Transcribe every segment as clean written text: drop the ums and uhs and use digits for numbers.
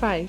5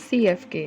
CFK।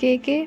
KK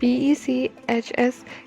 PECHS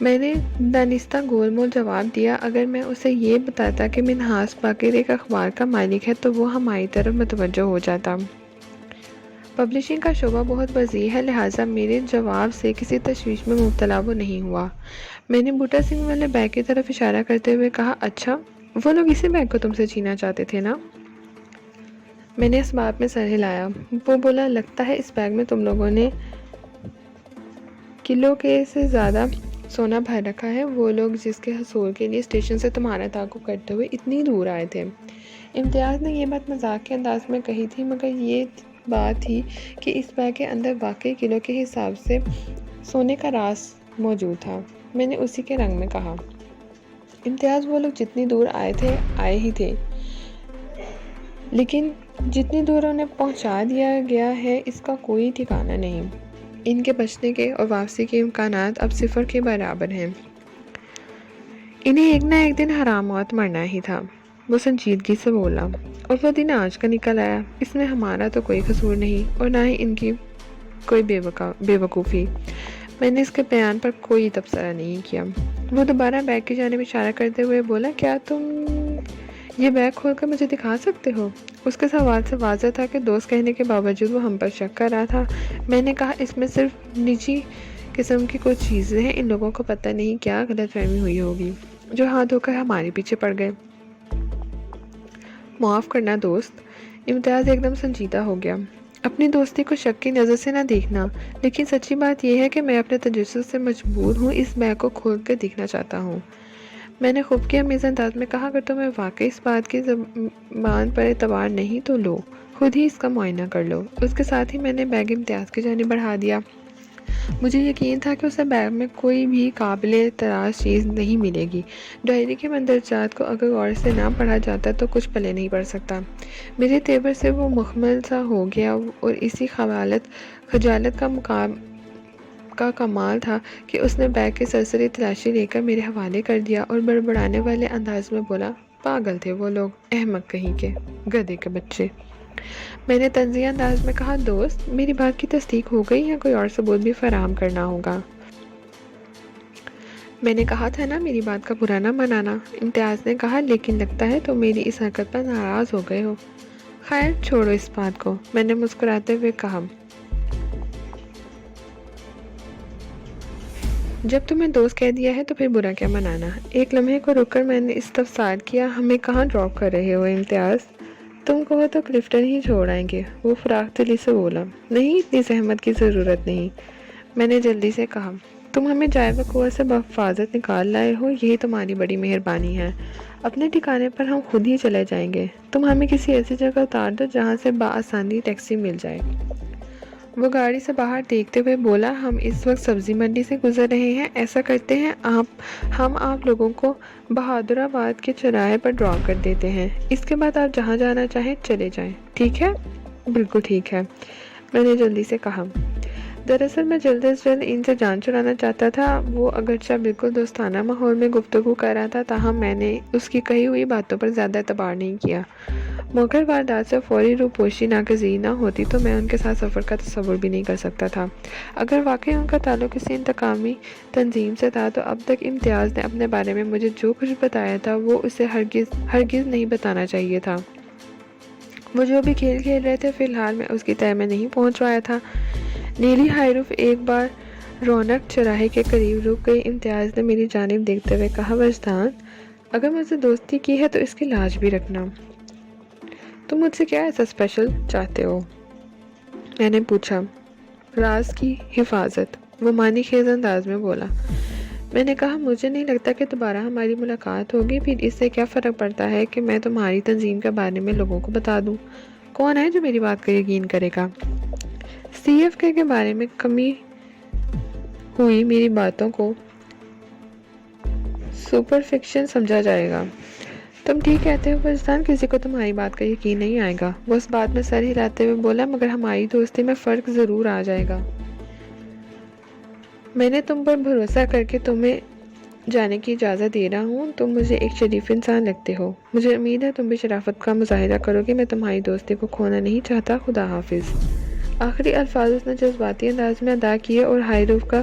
میں نے دانستہ گول مول جواب دیا، اگر میں اسے یہ بتاتا کہ منہاس باقر ایک اخبار کا مالک ہے تو وہ ہماری طرف متوجہ ہو جاتا۔ پبلشنگ کا شعبہ بہت وسیع ہے، لہٰذا میرے جواب سے کسی تشویش میں مبتلا وہ نہیں ہوا۔ میں نے بوٹا سنگھ والے بیگ کی طرف اشارہ کرتے ہوئے کہا، اچھا وہ لوگ اسی بیگ کو تم سے چھینا چاہتے تھے نا؟ میں نے اس بات میں سر ہلایا۔ وہ بولا، لگتا ہے اس بیگ میں تم لوگوں نے کلو کے سے زیادہ سونا بھر رکھا ہے، وہ لوگ جس کے حصول کے لیے اسٹیشن سے تمہارا تعاقب کرتے ہوئے اتنی دور آئے تھے۔ امتیاز نے یہ بات مذاق کے انداز میں کہی تھی، مگر یہ بات تھی کہ اس بیگ کے اندر واقعی کلو کے حساب سے سونے کا راز موجود تھا۔ میں نے اسی کے رنگ میں کہا، امتیاز وہ لوگ جتنی دور آئے تھے آئے ہی تھے، لیکن جتنی دور انہیں پہنچا دیا گیا ہے اس کا کوئی ٹھکانہ نہیں۔ ان کے بچنے کے اور واپسی کے امکانات اب صفر کے برابر ہیں۔ انہیں ایک نہ ایک دن حرام موت مرنا ہی تھا۔ وہ سنجیدگی سے بولا، اور وہ دن آج کا نکل آیا۔ اس میں ہمارا تو کوئی قصور نہیں اور نہ ہی ان کی کوئی بے وقوفی۔ میں نے اس کے بیان پر کوئی تبصرہ نہیں کیا۔ وہ دوبارہ بیگ کی جانب اشارہ کرتے ہوئے بولا، کیا تم یہ بیگ کھول کر مجھے دکھا سکتے ہو؟ اس کے سوال سے واضح تھا کہ دوست کہنے کے باوجود وہ ہم پر شک کر رہا تھا۔ میں نے کہا، اس میں صرف نجی قسم کی کچھ چیزیں ہیں، ان لوگوں کو پتہ نہیں کیا غلط فہمی ہوئی ہوگی جو ہاتھ دھو کر ہمارے پیچھے پڑ گئے۔ معاف کرنا دوست۔ امتیاز ایک دم سنجیدہ ہو گیا۔ اپنی دوستی کو شک کی نظر سے نہ دیکھنا، لیکن سچی بات یہ ہے کہ میں اپنے تجسس سے مجبور ہوں، اس بیگ کو کھول کر دیکھنا چاہتا ہوں۔ میں نے خفیہ امیز انداز میں کہا، اگر تمہیں واقعی اس بات کی زبان پر اعتبار نہیں تو لو، خود ہی اس کا معائنہ کر لو۔ اس کے ساتھ ہی میں نے بیگ امتیاز کی جانب بڑھا دیا۔ مجھے یقین تھا کہ اسے بیگ میں کوئی بھی قابل اعتراض چیز نہیں ملے گی۔ ڈائری کے مندرجات کو اگر غور سے نہ پڑھا جاتا تو کچھ پلے نہیں پڑ سکتا۔ میرے تیور سے وہ مخمل سا ہو گیا اور اسی خجالت کا کمال تھا کہ اس نے بیگ کی سرسری تلاشی لے کر میرے حوالے کر دیا اور بڑبڑانے والے انداز میں بولا، پاگل تھے وہ لوگ، احمق کہیں کے، گدھے کے بچے۔ میں نے طنزیہ انداز میں کہا، دوست میری بات کی تصدیق ہو گئی یا کوئی اور ثبوت بھی فراہم کرنا ہوگا؟ میں نے کہا تھا نا میری بات کا برا نہ منانا۔ امتیاز نے کہا، لیکن لگتا ہے تم میری اس حرکت پر ناراض ہو گئے ہو۔ خیر چھوڑو اس بات کو، میں نے مسکراتے ہوئے کہا، جب تمہیں دوست کہہ دیا ہے تو پھر برا کیا منانا۔ ایک لمحے کو رک کر میں نے استفسار کیا، ہمیں کہاں ڈراپ کر رہے ہو امتیاز؟ تم کہو تو کلفٹن ہی چھوڑ آئیں گے، وہ فراخ دلی سے بولا۔ نہیں، اتنی زحمت کی ضرورت نہیں، میں نے جلدی سے کہا۔ تم ہمیں جائے وقوع سے بحفاظت نکال لائے ہو، یہی تمہاری بڑی مہربانی ہے۔ اپنے ٹھکانے پر ہم خود ہی چلے جائیں گے، تم ہمیں کسی ایسی جگہ اتار دو جہاں سے بآسانی ٹیکسی مل جائے۔ وہ گاڑی سے باہر دیکھتے ہوئے بولا، ہم اس وقت سبزی منڈی سے گزر رہے ہیں، ایسا کرتے ہیں ہم آپ لوگوں کو بہادر آباد کے چوراہے پر ڈراپ کر دیتے ہیں، اس کے بعد آپ جہاں جانا چاہیں چلے جائیں، ٹھیک ہے؟ بالکل ٹھیک ہے، میں نے جلدی سے کہا۔ دراصل میں جلد از جلد ان سے جان چھڑانا چاہتا تھا۔ وہ اگرچہ بالکل دوستانہ ماحول میں گفتگو کر رہا تھا، تاہم میں نے اس کی کہی ہوئی باتوں پر زیادہ اعتبار نہیں کیا۔ موخر واردات سے فوری روپوشی ناگزیر نہ ہوتی تو میں ان کے ساتھ سفر کا تصور بھی نہیں کر سکتا تھا۔ اگر واقعی ان کا تعلق کسی انتقامی تنظیم سے تھا تو اب تک امتیاز نے اپنے بارے میں مجھے جو کچھ بتایا تھا وہ اسے ہرگز نہیں بتانا چاہیے تھا۔ وہ جو بھی کھیل کھیل رہے تھے، فی الحال میں اس کی تہہ میں نہیں پہنچ پایا تھا۔ نیلی ہائی روف ایک بار رونق چوراہے کے قریب رک گئی۔ امتیاز نے میری جانب دیکھتے ہوئے کہا، وجدان، اگر مجھ سے دوستی کی ہے تو اس کی لاج بھی رکھنا۔ تم مجھ سے کیا ایسا اسپیشل چاہتے ہو؟ میں نے پوچھا۔ راز کی حفاظت، وہ معنی خیز انداز میں بولا۔ میں نے کہا، مجھے نہیں لگتا کہ دوبارہ ہماری ملاقات ہوگی، پھر اس سے کیا فرق پڑتا ہے کہ میں تمہاری تنظیم کے بارے میں لوگوں کو بتا دوں؟ کون ہے جو میری بات کا یقین کرے گا؟ سی ایف کے بارے میں کمی ہوئی میری باتوں کو سپر فکشن سمجھا جائے گا۔ تم ٹھیک کہتے ہو وجدان، کسی کو تمہاری بات کا یقین نہیں آئے گا۔ وہ اس بات میں سر ہلاتے ہوئے بولا، مگر ہماری دوستی میں فرق ضرور آ جائے گا۔ میں نے تم پر بھروسہ کر کے تمہیں جانے کی اجازت دے رہا ہوں۔ تم مجھے ایک شریف انسان لگتے ہو، مجھے امید ہے تم بھی شرافت کا مظاہرہ کرو گے۔ میں تمہاری دوستی کو کھونا نہیں چاہتا۔ خدا حافظ۔ آخری الفاظ اس نے جذباتی انداز میں ادا کیے اور ہائی روف کا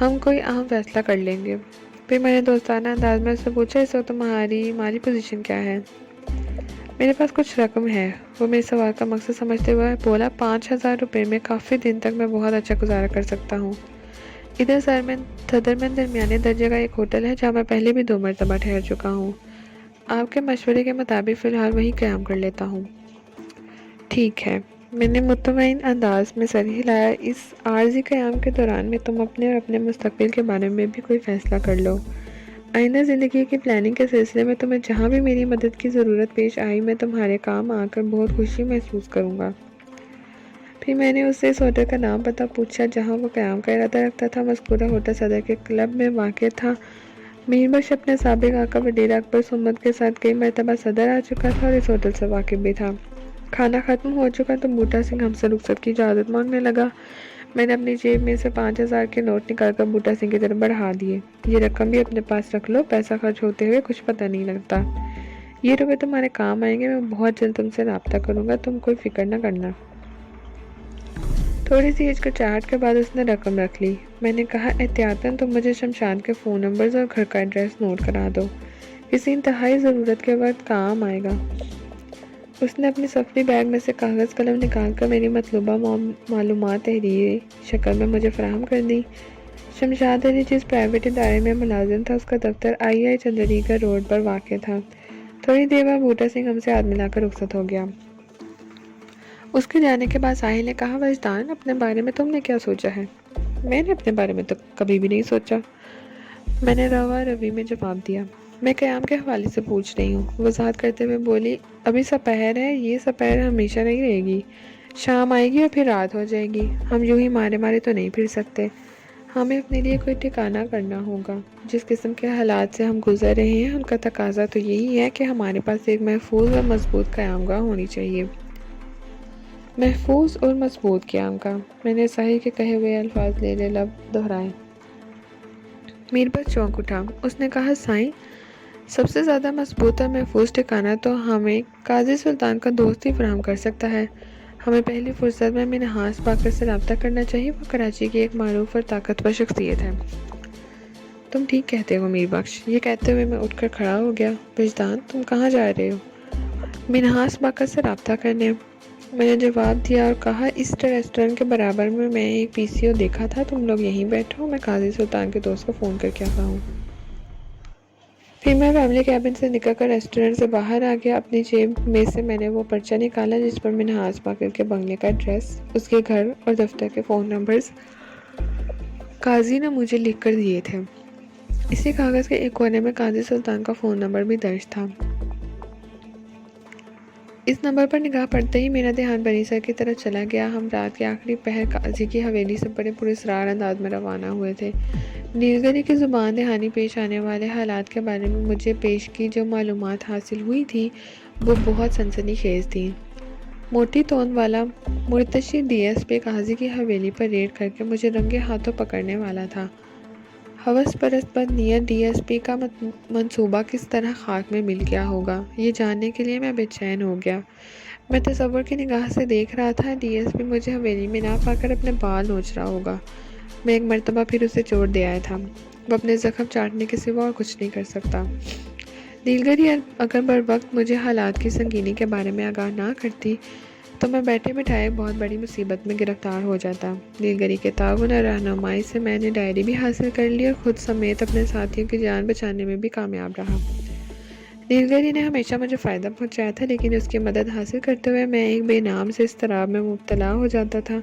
ہم کوئی اہم فیصلہ کر لیں گے۔ پھر میں نے دوستانہ انداز میں اس سے پوچھا، اس وقت تمہاری مالی پوزیشن کیا ہے؟ میرے پاس کچھ رقم ہے، وہ میرے سوال کا مقصد سمجھتے ہوئے بولا، 5,000 روپے میں کافی دن تک میں بہت اچھا گزارا کر سکتا ہوں۔ ادھر صدر میں درمیانے درجے کا ایک ہوٹل ہے جہاں میں پہلے بھی 2 مرتبہ ٹھہر چکا ہوں۔ آپ کے مشورے کے مطابق فی الحال وہی قیام کر لیتا ہوں۔ ٹھیک ہے، میں نے مطمئن انداز میں سر ہلایا۔ اس عارضی قیام کے دوران میں تم اپنے اور اپنے مستقبل کے بارے میں بھی کوئی فیصلہ کر لو۔ آئندہ زندگی کی پلاننگ کے سلسلے میں تمہیں جہاں بھی میری مدد کی ضرورت پیش آئی، میں تمہارے کام آ کر بہت خوشی محسوس کروں گا۔ پھر میں نے اس سے اس ہوٹل کا نام پتہ پوچھا جہاں وہ قیام کا ارادہ رکھتا تھا۔ مذکورہ ہوٹل صدر کے کلب میں واقع تھا۔ میر بخش اپنے سابق آقا وڈیر اکبر سمت کے ساتھ کئی مرتبہ صدر آ چکا تھا اور اس ہوٹل سے واقف بھی تھا۔ کھانا ختم ہو چکا تو بوٹا سنگھ ہم سے رخصت کی اجازت مانگنے لگا۔ میں نے اپنی جیب میں سے 5,000 کے نوٹ نکال کر بوٹا سنگھ کی طرف بڑھا دیے۔ یہ رقم بھی اپنے پاس رکھ لو، پیسہ خرچ ہوتے ہوئے کچھ پتہ نہیں لگتا۔ یہ روپے تمہارے کام آئیں گے، میں بہت جلد تم سے رابطہ کروں گا، تم کوئی فکر نہ کرنا۔ تھوڑی سی ہچکچاہٹ کے بعد اس نے رقم رکھ لی۔ میں نے کہا، احتیاطاً تم مجھے شمشاد کے فون نمبرز اور گھر کا ایڈریس نوٹ کرا دو، کسی انتہائی ضرورت کے وقت کام آئے گا۔ اس نے اپنی سفری بیگ میں سے کاغذ قلم نکال کر میری مطلوبہ معلومات تحریری شکل میں مجھے فراہم کر دی۔ شمشاد علی جس پرائیویٹ ادارے میں ملازم تھا، اس کا دفتر IIT چندری گڑھ روڈ پر واقع تھا۔ تھوڑی دیر بعد بوٹا سنگھ ہم سے ہاتھ ملا کر رخصت ہو گیا۔ اس کے جانے کے بعد ساحل نے کہا، وجدان، اپنے بارے میں تم نے کیا سوچا ہے؟ میں نے اپنے بارے میں تو کبھی بھی نہیں سوچا، میں نے روا روی میں جواب دیا۔ میں قیام کے حوالے سے پوچھ رہی ہوں، وضاحت کرتے ہوئے بولی، ابھی سپہر ہے، یہ سپہر ہمیشہ نہیں رہے گی، شام آئے گی اور پھر رات ہو جائے گی۔ ہم یوں ہی مارے مارے تو نہیں پھر سکتے، ہمیں اپنے لیے کوئی ٹھکانہ کرنا ہوگا۔ جس قسم کے حالات سے ہم گزر رہے ہیں، ان کا تقاضا تو یہی ہے کہ ہمارے پاس ایک محفوظ اور مضبوط قیام گاہ ہونی چاہیے۔ محفوظ اور مضبوط قیام گاہ، میں نے ساحل کے کہے ہوئے الفاظ لیلے لب دہرائے۔ میر بخش چونک اٹھا۔ اس نے کہا، سائیں، سب سے زیادہ مضبوط اور محفوظ ٹھکانہ تو ہمیں قاضی سلطان کا دوست ہی فراہم کر سکتا ہے۔ ہمیں پہلی فرصت میں منہاس باقر سے رابطہ کرنا چاہیے، وہ کراچی کی ایک معروف اور طاقتور شخصیت ہے۔ تم ٹھیک کہتے ہو میر بخش۔ یہ کہتے ہوئے میں اٹھ کر کھڑا ہو گیا۔ وجدان، تم کہاں جا رہے ہو؟ منہاس باقر سے رابطہ کرنے، میں نے جواب دیا اور کہا، اس ریسٹورنٹ کے برابر میں ایک PCO دیکھا تھا، تم لوگ یہیں بیٹھو، میں قاضی سلطان کے دوست کو فون کر کے آتا ہوں۔ پھر میں فیملی کیبن سے نکل کر ریسٹورنٹ سے باہر آ گیا۔ اپنی جیب میں سے میں نے وہ پرچہ نکالا جس پر منہاس باقر کے بنگلے کا ایڈریس، اس کے گھر اور دفتر کے فون نمبرز قاضی نے مجھے لکھ کر دیے تھے۔ اسی کاغذ کے ایک کونے میں قاضی سلطان کا فون نمبر بھی درج تھا۔ اس نمبر پر نگاہ پڑتے ہی میرا دھیان بنی سر کی طرف چلا گیا۔ ہم رات کے آخری پہر قاضی کی حویلی سے بڑے پراسرار انداز میں روانہ ہوئے تھے۔ نیلگری کی زبان دہانی پیش آنے والے حالات کے بارے میں مجھے پیش کی جو معلومات حاصل ہوئی تھیں، وہ بہت سنسنی خیز تھیں۔ موٹی توند والا مرتشی DSP قاضی کی حویلی پر ریڈ کر کے مجھے رنگے ہاتھوں پکڑنے والا تھا۔ ہوس پرست بد نیت DSP کا منصوبہ کس طرح خاک میں مل گیا ہوگا، یہ جاننے کے لیے میں بے چین ہو گیا۔ میں تصور کی نگاہ سے دیکھ رہا تھا، DSP مجھے حویلی میں نہ پا کر اپنے بال نوچ رہا ہوگا۔ میں ایک مرتبہ پھر اسے چوٹ دے آیا تھا، وہ اپنے زخم چاٹنے کے سوا اور کچھ نہیں کر سکتا۔ نیلگری اگر بر وقت مجھے حالات کی سنگینی کے بارے میں آگاہ نہ کرتی تو میں بیٹھے بٹھائے بہت بڑی مصیبت میں گرفتار ہو جاتا۔ نیلگری کے تعاون اور رہنمائی سے میں نے ڈائری بھی حاصل کر لی اور خود سمیت اپنے ساتھیوں کی جان بچانے میں بھی کامیاب رہا۔ نیلگری نے ہمیشہ مجھے فائدہ پہنچایا تھا، لیکن اس کی مدد حاصل کرتے ہوئے میں ایک بے نام سے اضطراب میں مبتلا ہو جاتا تھا۔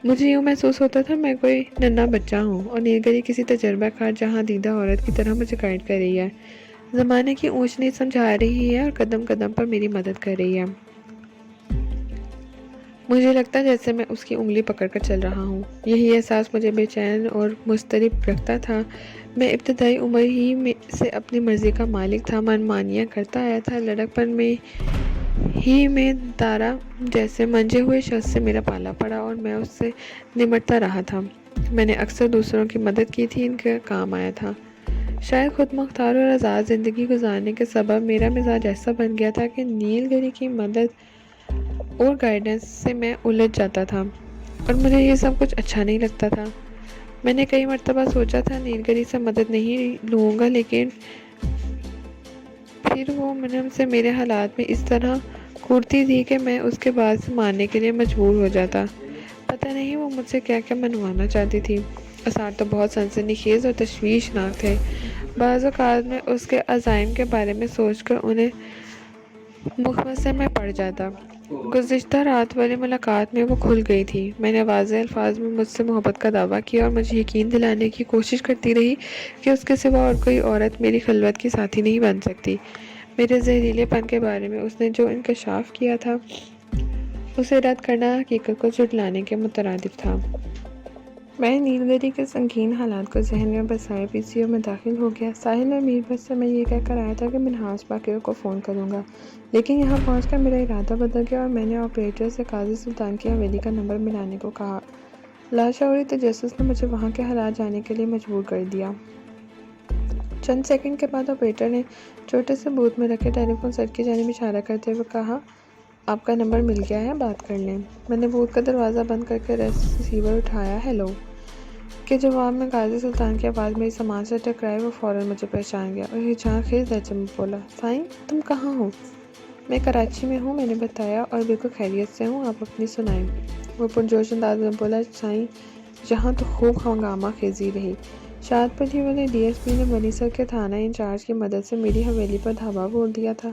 مجھے یوں محسوس ہوتا تھا میں کوئی ننھا بچہ ہوں اور نیلگری کسی تجربہ کار جہاں دیدہ عورت کی طرح مجھے گائیڈ کر رہی ہے، زمانے کی اونچ نیچ سمجھا رہی ہے اور قدم قدم پر میری مدد کر رہی ہے۔ مجھے لگتا جیسے میں اس کی انگلی پکڑ کر چل رہا ہوں۔ یہی احساس مجھے بے چین اور مضطرب رکھتا تھا۔ میں ابتدائی عمر ہی سے اپنی مرضی کا مالک تھا، من مانیاں کرتا آیا تھا۔ لڑکپن میں ہی میں دارا جیسے منجھے ہوئے شخص سے میرا پالا پڑا اور میں اس سے نمٹتا رہا تھا۔ میں نے اکثر دوسروں کی مدد کی تھی، ان کے کام آیا تھا۔ شاید خود مختار اور آزاد زندگی گزارنے کے سبب میرا مزاج ایسا بن گیا تھا کہ نیلگری کی مدد اور گائیڈنس سے میں الجھ جاتا تھا اور مجھے یہ سب کچھ اچھا نہیں لگتا تھا۔ میں نے کئی مرتبہ سوچا تھا نیلگری سے مدد نہیں لوں گا، لیکن پھر وہ منم سے میرے حالات میں اس طرح کھوٹتی تھی کہ میں اس کے بات سے ماننے کے لیے مجبور ہو جاتا۔ پتہ نہیں وہ مجھ سے کیا کیا منوانا چاہتی تھی۔ آثار تو بہت سنسنی خیز اور تشویشناک تھے۔ بعض اوقات میں اس کے عزائم کے بارے میں سوچ کر انہیں مخمصے میں پڑ جاتا۔ گزشتہ رات والی ملاقات میں وہ کھل گئی تھی۔ میں نے واضح الفاظ میں مجھ سے محبت کا دعویٰ کیا اور مجھے یقین دلانے کی کوشش کرتی رہی کہ اس کے سوا اور کوئی عورت میری خلوت کی ساتھی نہیں بن سکتی۔ میرے زہریلے پن کے بارے میں اس نے جو انکشاف کیا تھا اسے رد کرنا حقیقت کو جھٹلانے کے مترادف تھا۔ میں نیلگری کے سنگین حالات کو ذہن میں بسائے پی سی او میں داخل ہو گیا۔ ساحل اور میر بس سے میں یہ کہہ کر آیا تھا کہ منہاس باقر کو فون کروں گا، لیکن یہاں پہنچ کر میرا ارادہ بدل گیا اور میں نے آپریٹر سے قاضی سلطان کی حویلی کا نمبر ملانے کو کہا۔ لاشعوری تجسس نے مجھے وہاں کے حالات جاننے کے لیے مجبور کر دیا۔ چند سیکنڈ کے بعد آپریٹر نے چھوٹے سے بوتھ میں رکھے ٹیلی فون سیٹ کی جانب اشارہ کرتے ہوئے کہا، آپ کا نمبر مل گیا ہے، بات کر لیں۔ میں نے بوتھ کا دروازہ بند کر کے ریسیور اٹھایا۔ ہیلو کے جواب میں قاضی سلطان کی آواز میری سماعت سے ٹکرائی۔ وہ فوراً مجھے پہچان گیا اور ہچھاں خیز لہجے میں بولا، سائیں تم کہاں ہو؟ میں کراچی میں ہوں، میں نے بتایا، اور بالکل خیریت سے ہوں، آپ اپنی سنائیں۔ وہ پرجوش انداز میں بولا، سائیں یہاں تو خوب ہنگامہ خیزی رہی۔ شادپلی والے ڈی ایس پی نے منی سر کے تھانہ انچارج کی مدد سے میری حویلی پر دھاوا بول دیا تھا۔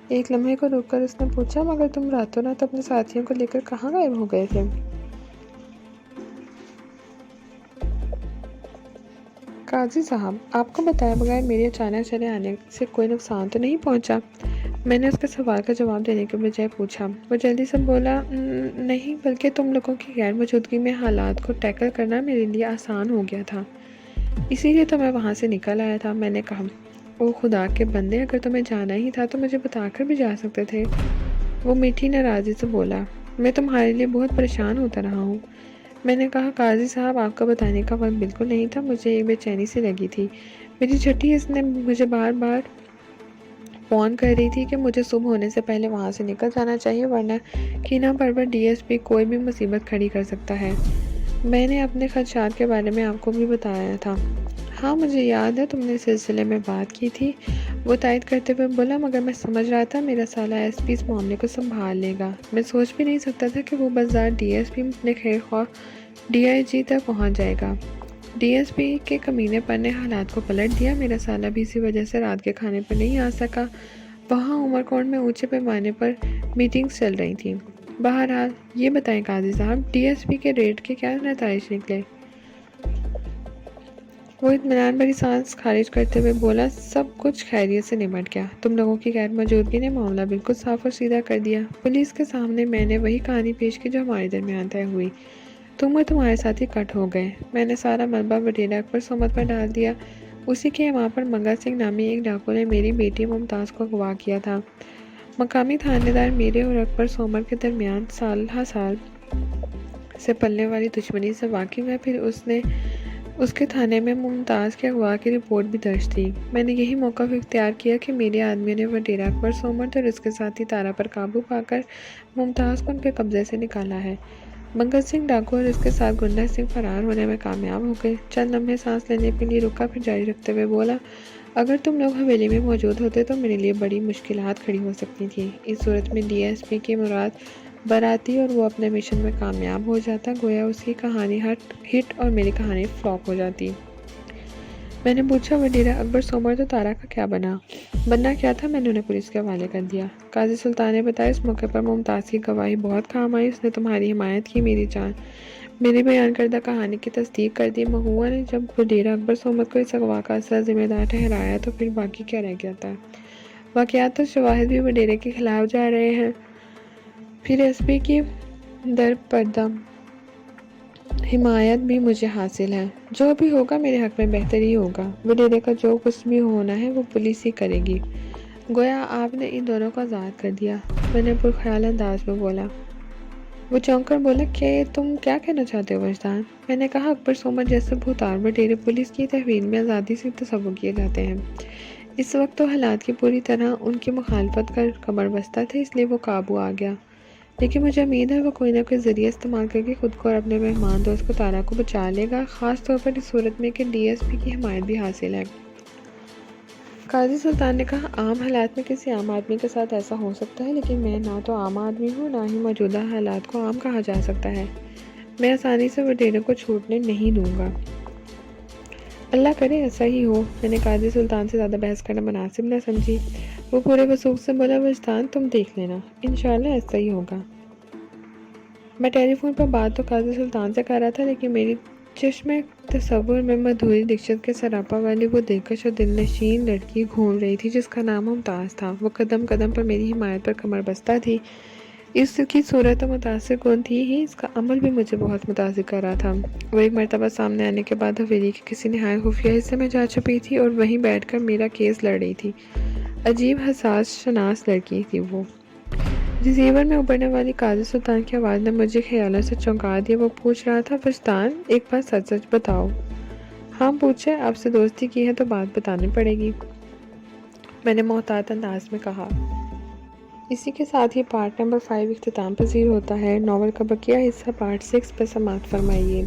ایک لمحے کو رک کر اس نے پوچھا، مگر تم راتوں رات اپنے ساتھیوں کو لے کر کہاں غائب ہو گئے تھے؟ قاضی صاحب، آپ کو بتائے بغیر میرے اچانک چلے آنے سے کوئی نقصان تو نہیں پہنچا؟ میں نے اس کے سوال کا جواب دینے کے بجائے پوچھا۔ وہ جلدی سے بولا، نہیں، بلکہ تم لوگوں کی غیر موجودگی میں حالات کو ٹیکل کرنا میرے لیے آسان ہو گیا تھا، اسی لیے تو میں وہاں سے نکل آیا تھا۔ میں نے کہا، او خدا کے بندے، اگر تمہیں جانا ہی تھا تو مجھے بتا کر بھی جا سکتے تھے۔ وہ میٹھی ناراضی سے بولا، میں تمہارے لیے بہت پریشان ہوتا رہا ہوں۔ میں نے کہا، قاضی صاحب آپ کو بتانے کا وقت بالکل نہیں تھا، مجھے ایک بے چینی سی لگی تھی۔ میری چھٹی اس نے مجھے بار بار فون کر رہی تھی کہ مجھے صبح ہونے سے پہلے وہاں سے نکل جانا چاہیے، ورنہ کینہ پرور ڈی ایس پی کوئی بھی مصیبت کھڑی کر سکتا ہے۔ میں نے اپنے خدشات کے بارے میں آپ کو بھی بتایا تھا۔ ہاں مجھے یاد ہے، تم نے اس سلسلے میں بات کی تھی۔ وہ تائید کرتے ہوئے بولا، مگر میں سمجھ رہا تھا میرا سالہ ایس پی اس معاملے کو سنبھال لے گا۔ میں سوچ بھی نہیں سکتا تھا کہ وہ بازار ڈی ایس پی اپنے خیر خواہ ڈی آئی جی تک پہنچ جائے گا۔ ڈی ایس پی کے کمینے پر نے حالات کو پلٹ دیا۔ میرا سالہ بھی اسی وجہ سے رات کے کھانے پر نہیں آ سکا۔ وہاں عمر کوٹ میں اونچے پیمانے پر میٹنگز چل رہی تھیں۔ بہرحال یہ بتائیں قاضی صاحب، ڈی ایس پی کے ریڈ کے کیا نتائج نکلے؟ وہ اطمینان بھری سانس خارج کرتے ہوئے بولا، سب کچھ خیریت سے نمٹ گیا۔ تم لوگوں کی غیر موجودگی نے معاملہ بالکل صاف اور سیدھا کر دیا۔ پولیس کے سامنے میں نے وہی کہانی پیش کی جو ہمارے درمیان طے ہوئی۔ تم اور تمہارے ساتھی کٹ ہو گئے۔ میں نے سارا ملبہ وڈیرہ اکبر سومت پر ڈال دیا۔ اسی کے وہاں پر منگل سنگھ نامی ایک ڈاکو نے میری بیٹی ممتاز کو اغوا کیا تھا۔ مقامی تھانے دار میرے اور اکبر سومت کے درمیان سال ہا سال سے پلنے والی دشمنی سے واقف ہے۔ پھر اس کے تھانے میں ممتاز کے اغوا کی رپورٹ بھی درج تھی۔ میں نے یہی موقف اختیار کیا کہ میرے آدمیوں نے وڈیرہ اکبر سومت اور اس کے ساتھی تارا پر قابو پا کر ممتاز کو ان کے قبضے سے نکالا ہے۔ منگل سنگھ ڈاکو اور اس کے ساتھ گنڈا سنگھ فرار ہونے میں کامیاب ہو گئے۔ چند لمحے سانس لینے کے لیے رکا، پھر جاری رکھتے ہوئے بولا، اگر تم لوگ حویلی میں موجود ہوتے تو میرے لیے بڑی مشکلات کھڑی ہو سکتی تھیں۔ اس صورت میں ڈی ایس پی کی مراد براتی اور وہ اپنے مشن میں کامیاب ہو جاتا، گویا اس کی کہانی ہٹ اور میری کہانی فلاپ ہو جاتی۔ میں نے پوچھا، وڈیرہ اکبر سومت اور تارا کا کیا بننا کیا تھا؟ میں نے انہیں پولیس کے حوالے کر دیا۔ قاضی سلطان نے بتایا، اس موقع پر ممتاز کی گواہی بہت کام آئی، اس نے تمہاری حمایت کی، میری بیان کردہ کہانی کی تصدیق کر دی۔ مہوا نے جب وڈیرہ اکبر سومت کو اس اغوا کا اصل ذمہ دار ٹھہرایا تو پھر باقی کیا رہ گیا تھا؟ واقعات اور شواہد بھی وڈیرے کے خلاف جا رہے ہیں۔ پھر ایس پی کی در پردہ حمایت بھی مجھے حاصل ہے۔ جو بھی ہوگا میرے حق میں بہتر ہی ہوگا۔ وڈیرے کا جو کچھ بھی ہونا ہے وہ پولیس ہی کرے گی۔ گویا آپ نے ان دونوں کو آزاد کر دیا، میں نے پرخیال انداز میں بولا۔ وہ چونک کر بولا، کہ تم کیا کہنا چاہتے ہو وجدان؟ میں نے کہا، اکبر سومت جیسے بھوتار وڈیرے پولیس کی تحویل میں آزادی سے تصور کیے جاتے ہیں۔ اس وقت تو حالات کی پوری طرح ان کی مخالفت کر کمر بستہ تھے، اس لیے وہ قابو آ گیا۔ لیکن مجھے امید ہے وہ کوئی نہ کوئی ذریعہ استعمال کر کے خود کو اور اپنے مہمان دوست کو تارا کو بچا لے گا، خاص طور پر اس صورت میں کہ ڈی ایس پی کی حمایت بھی حاصل ہے۔ قاضی سلطان نے کہا، عام حالات میں کسی عام آدمی کے ساتھ ایسا ہو سکتا ہے، لیکن میں نہ تو عام آدمی ہوں، نہ ہی موجودہ حالات کو عام کہا جا سکتا ہے۔ میں آسانی سے وڈیروں کو چھوٹنے نہیں دوں گا۔ اللہ کرے ایسا ہی ہو۔ میں نے قاضی سلطان سے زیادہ بحث کرنا مناسب نہ سمجھی۔ وہ پورے وثوق سے بولا، وجدان تم دیکھ لینا، انشاءاللہ ایسا ہی ہوگا۔ میں ٹیلی فون پر بات تو قاضی سلطان سے کر رہا تھا، لیکن میری چشم تصور میں مدھوری دکشت کے سراپا والی وہ دلکش اور دل نشین لڑکی گھوم رہی تھی جس کا نام ممتاز تھا۔ وہ قدم قدم پر میری حمایت پر کمر بستہ تھی۔ اس کی صورت متاثر کن تھی ہی، اس کا عمل بھی مجھے بہت متاثر کر رہا تھا۔ وہ ایک مرتبہ سامنے آنے کے بعد حویلی کے کسی نہایت خفیہ حصے میں جا چھپی تھی اور وہیں بیٹھ کر میرا کیس لڑ رہی تھی۔ عجیب حساس شناس لڑکی تھی وہ۔ ریسیور میں ابھرنے والی قاضی سلطان کی آواز نے مجھے خیالوں سے چونکا دیا۔ وہ پوچھ رہا تھا، وجدان ایک بات سچ سچ بتاؤ۔ ہاں پوچھے، آپ سے دوستی کی ہے تو بات بتانی پڑے گی، میں نے محتاط انداز میں کہا۔ اسی کے ساتھ ہی پارٹ نمبر 5 اختتام پذیر ہوتا ہے۔ ناول کا بقیہ حصہ پارٹ 6 پر سماعت فرمائیے۔